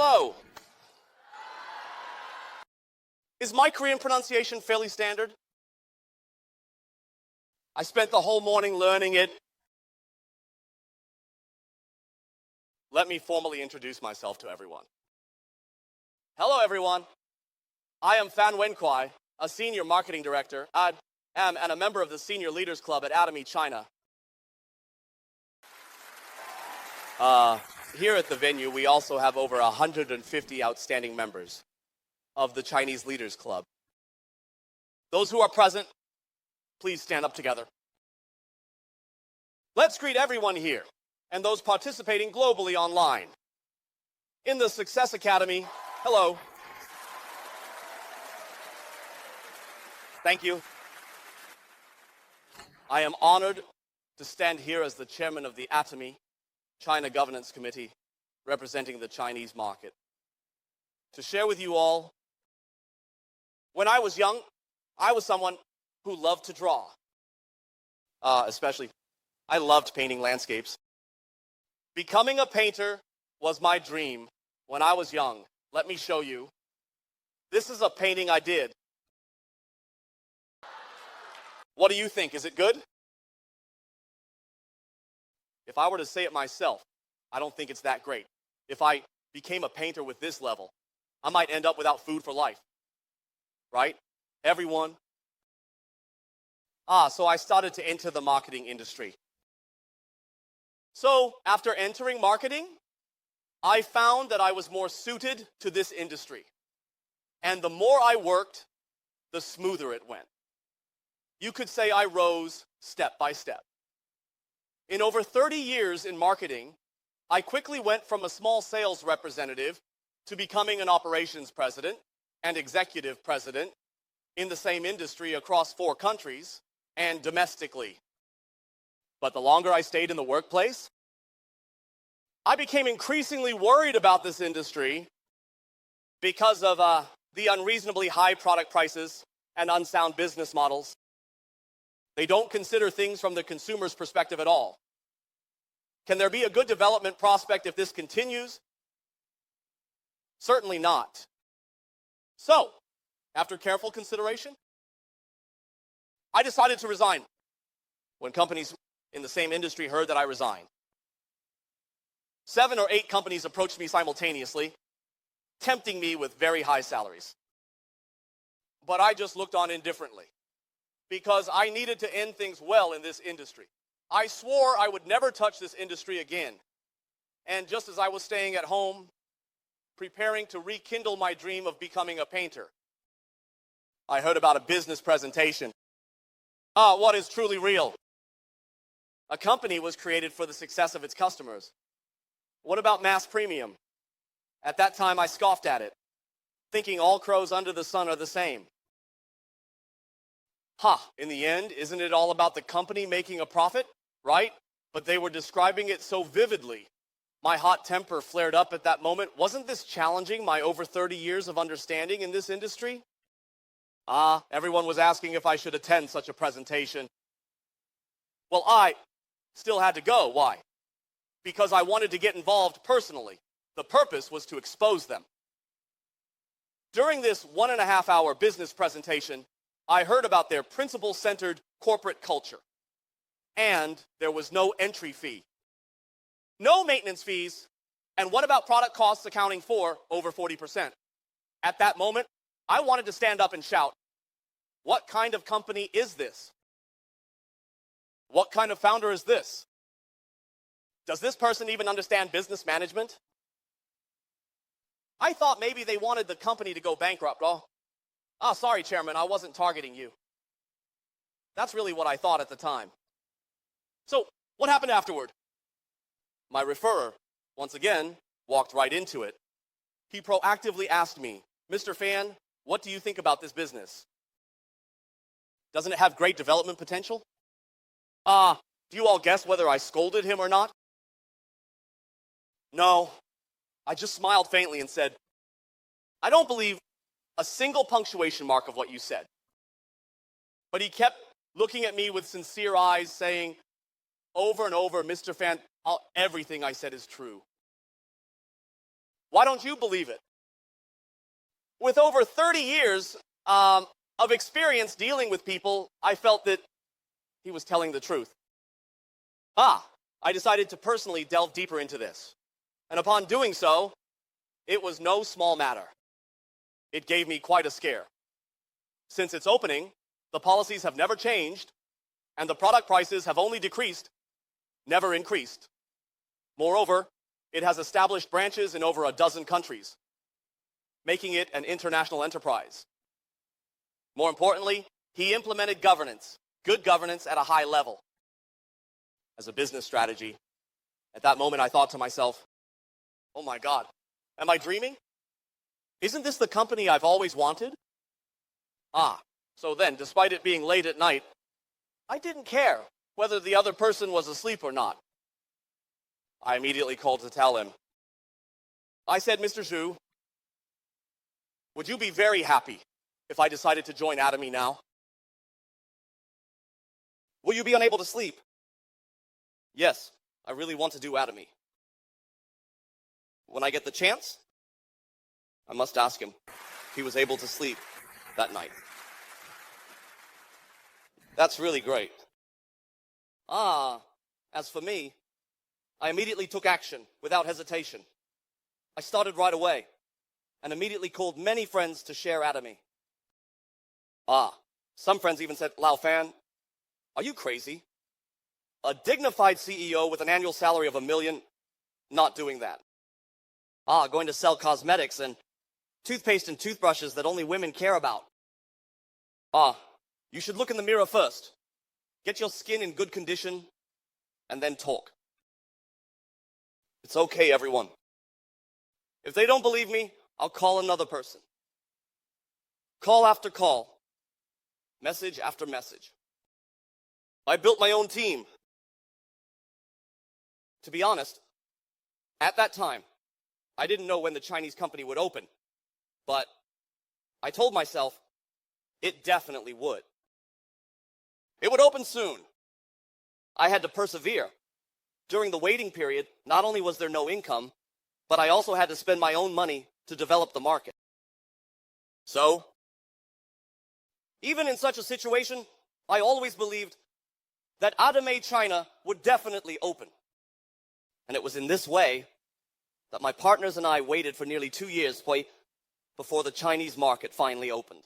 Hello. Is my Korean pronunciation fairly standard? I spent the whole morning learning it. Let me formally introduce myself to everyone. Hello, everyone. I am Fan Wen Kui, a senior marketing director. I am and a member of the Senior Leaders Club at Atomy China. Here at the venue, we also have over 150 outstanding members of the Chinese Leaders Club. Those who are present, please stand up together. Let's greet everyone here and those participating globally online. In the Success Academy, hello. Thank you. I am honored to stand here as the chairman of the Atomy China Governance Committee, representing the Chinese market, to share with you all, when I was young, I was someone who loved to draw. Especially, I loved painting landscapes. Becoming a painter was my dream when I was young. Let me show you. This is a painting I did. What do you think? Is it good? If I were to say it myself, I don't think it's that great. If I became a painter with this level, I might end up without food for life. Right? Everyone. So I started to enter the marketing industry. So after entering marketing, I found that I was more suited to this industry. And the more I worked, the smoother it went. You could say I rose step by step. In over 30 years in marketing, I quickly went from a small sales representative to becoming an operations president and executive president in the same industry across 4 countries and domestically. But the longer I stayed in the workplace, I became increasingly worried about this industry because of the unreasonably high product prices and unsound business models. They don't consider things from the consumer's perspective at all. Can there be a good development prospect if this continues? Certainly not. So, after careful consideration, I decided to resign when companies in the same industry heard that I resigned. 7 or 8 companies approached me simultaneously, tempting me with very high salaries. But I just looked on indifferently, because I needed to end things well in this industry. I swore I would never touch this industry again. And just as I was staying at home, preparing to rekindle my dream of becoming a painter, I heard about a business presentation. What is truly real? A company was created for the success of its customers. What about mass premium? At that time, I scoffed at it, thinking all crows under the sun are the same. In the end, isn't it all about the company making a profit, right? But they were describing it so vividly. My hot temper flared up at that moment. Wasn't this challenging my over 30 years of understanding in this industry? Everyone was asking if I should attend such a presentation. Well, I still had to go. Why? Because I wanted to get involved personally. The purpose was to expose them. During this 1.5-hour business presentation, I heard about their principle-centered corporate culture. And there was no entry fee. No maintenance fees. And what about product costs accounting for over 40%? At that moment, I wanted to stand up and shout, what kind of company is this? What kind of founder is this? Does this person even understand business management? I thought maybe they wanted the company to go bankrupt. Sorry, Chairman, I wasn't targeting you. That's really what I thought at the time. So, what happened afterward? My referrer, once again, walked right into it. He proactively asked me, Mr. Fan, what do you think about this business? Doesn't it have great development potential? Do you all guess whether I scolded him or not? No. I just smiled faintly and said, I don't believe a single punctuation mark of what you said. But he kept looking at me with sincere eyes, saying over and over, Mr. Fan, everything I said is true. Why don't you believe it? With over 30 years of experience dealing with people, I felt that he was telling the truth. I decided to personally delve deeper into this. And upon doing so, it was no small matter. It gave me quite a scare. Since its opening, the policies have never changed, and the product prices have only decreased, never increased. Moreover, it has established branches in over a dozen countries, making it an international enterprise. More importantly, he implemented governance, good governance at a high level. As a business strategy, at that moment I thought to myself, oh my God, am I dreaming? Isn't this the company I've always wanted? So then, despite it being late at night, I didn't care whether the other person was asleep or not. I immediately called to tell him. I said, Mr. Zhu, would you be very happy if I decided to join Atomy now? Will you be unable to sleep? Yes, I really want to do Atomy. When I get the chance, I must ask him if he was able to sleep that night. That's really great. As for me, I immediately took action without hesitation. I started right away and immediately called many friends to share Atomy. Some friends even said, Lao Fan, are you crazy? A dignified CEO with an annual salary of $1 million, not doing that. Going to sell cosmetics and toothpaste and toothbrushes that only women care about. You should look in the mirror first. Get your skin in good condition and then talk. It's okay, everyone. If they don't believe me, I'll call another person. Call after call. Message after message. I built my own team. To be honest, at that time, I didn't know when the Chinese company would open, but I told myself it definitely would. It would open soon. I had to persevere. During the waiting period, not only was there no income, but I also had to spend my own money to develop the market. So, even in such a situation, I always believed that Atomy China would definitely open. And it was in this way that my partners and I waited for nearly 2 years before the Chinese market finally opened.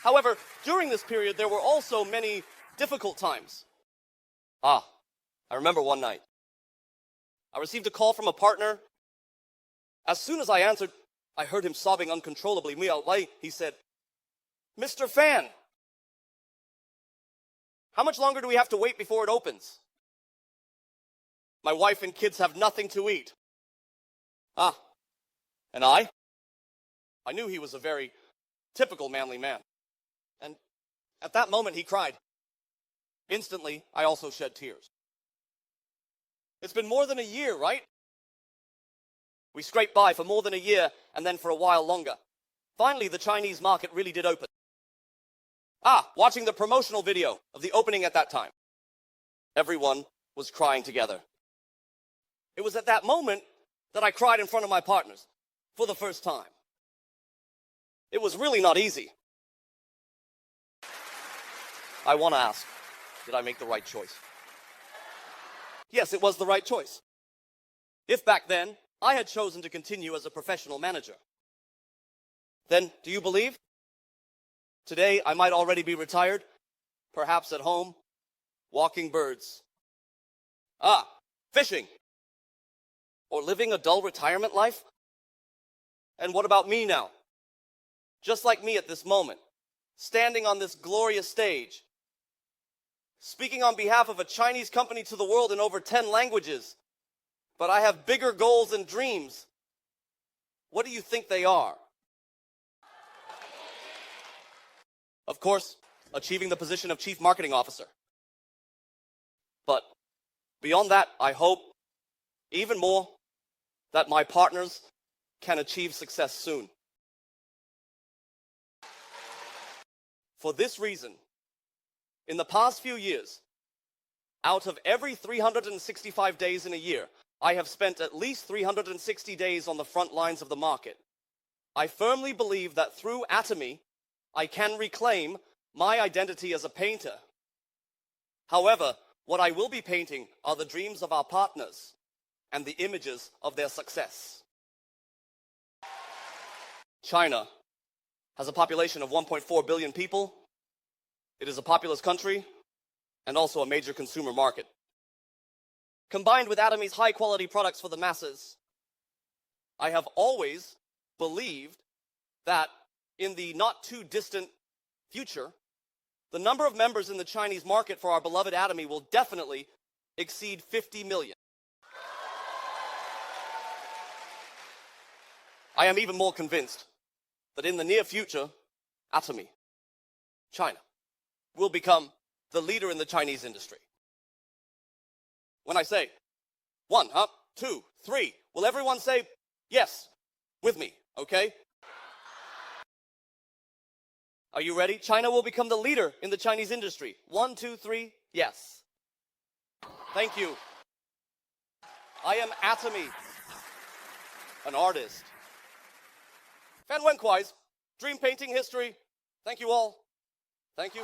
However, during this period, there were also many difficult times. I remember one night. I received a call from a partner. As soon as I answered, I heard him sobbing uncontrollably. He said, Mr. Fan, how much longer do we have to wait before it opens? My wife and kids have nothing to eat. And I knew he was a very typical manly man. And at that moment, he cried. Instantly, I also shed tears. It's been more than a year, right? We scraped by for more than a year, and then for a while longer. Finally, the Chinese market really did open. Watching the promotional video of the opening at that time. Everyone was crying together. It was at that moment that I cried in front of my partners for the first time. It was really not easy. I want to ask, did I make the right choice? Yes, it was the right choice. If back then I had chosen to continue as a professional manager, then do you believe? Today I might already be retired, perhaps at home, walking birds. Fishing. Or living a dull retirement life? And what about me now? Just like me at this moment, standing on this glorious stage, speaking on behalf of a Chinese company to the world in over 10 languages. But I have bigger goals and dreams. What do you think they are? Of course, achieving the position of Chief Marketing Officer. But beyond that, I hope, even more, that my partners can achieve success soon. For this reason, in the past few years, Out of every 365 days in a year, I have spent at least 360 days on the front lines of the market. I firmly believe that through Atomy, I can reclaim my identity as a painter. However, what I will be painting are the dreams of our partners and the images of their success. China has a population of 1.4 billion people. It is a populous country and also a major consumer market. Combined with Atomy's high-quality products for the masses, I have always believed that in the not-too-distant future, the number of members in the Chinese market for our beloved Atomy will definitely exceed 50 million. I am even more convinced that in the near future, Atomy China will become the leader in the Chinese industry. When I say 1, 2, 3, will everyone say yes with me, okay? Are you ready? China will become the leader in the Chinese industry. 1, 2, 3, yes. Thank you. I am Atomy, an artist. Fan Wen Kui's dream painting history. Thank you all. Thank you.